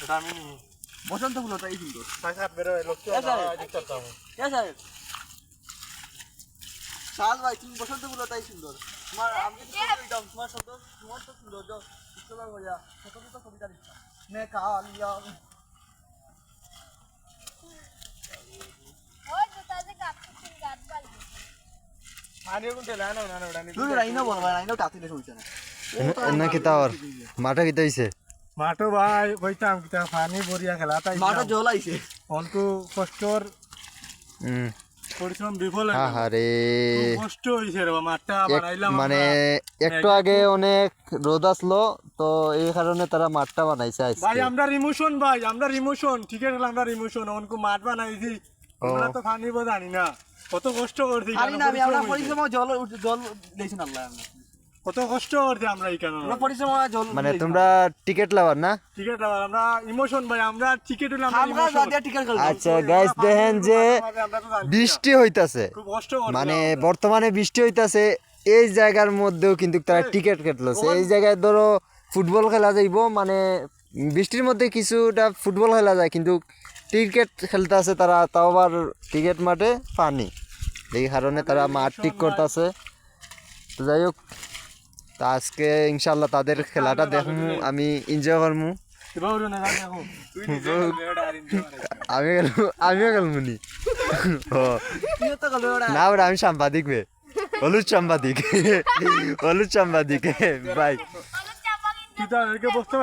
এটা আমি নিই বসন্ত ফুলটাই সুন্দর সাইজ হাত বের হয় লক্ষ্য দেখতে পাবো সাহেব সাল ভাই তুমি বসন্ত ফুলটাই সুন্দর তোমার আমি তো দাম তোমার তো সুন্দর চলো ভাইয়া কত কত কবিতা লিখা মে কালিয়া ওই তো তাদের কাপড় গাছ বাল আনি কোনটা লানো না ওটা নি তুই রাইনা বল ভাই রাইনা টাতিলে হইছে না না কি তাওর মাঠে কি হইছে মাটো ভাই কইতাম কিতা পানি বরিয়া খেলা তাই মাটা জল আইছে অল্প কষ্টর পরিশ্রম বিফল আহারে কষ্ট হইছে রে মাঠটা বানাইলাম মানে একটু আগে অনেক রোদ আসলো তো এই কারণে তারা মাঠটা বানাইছে আজকে ভাই আমরা রিমোশন ঠিক আছে আমরা রিমোশন অনকো মাঠ বানাইছি আমরা তো পানি বো জানি না কত কষ্ট করছি জানি না আমি আমরা পরিশ্রম জল দিয়েছেন আল্লাহ কত কষ্ট করছি আমরা এখানে আমরা পরিশ্রম জল মানে তোমরা টিকিট লাবার না ঠিক আছে আমরা ইমোশন ভাই আমরা টিকিট হইলাম আমরা জাতীয় টিকেট করব আচ্ছা গাইস দেখেন যে বৃষ্টি হইতাছে খুব কষ্ট করছি মানে বর্তমানে বৃষ্টি হইতাছে এই জায়গার মধ্যেও কিন্তু তারা টিকিট কাটলছে এই জায়গায় ধরো ফুটবল খেলা যাইব মানে বৃষ্টির মধ্যে কিছুটা ফুটবল খেলা যায় কিন্তু ক্রিকেট খেলতে আছে তারা তাও আবার ক্রিকেট মাঠে পানি এই কারণে তারা মাঠ ঠিক করতেছে তো যাই হোক তা আজকে ইনশাল্লাহ তাদের খেলাটা দেখমু আমি এনজয় করমু আমিও গেলমু নি না ওটা আমি সাংবাদিক বে হলুদ সাংবাদিক বাই হলুদ চাপা কিন্তু বসতে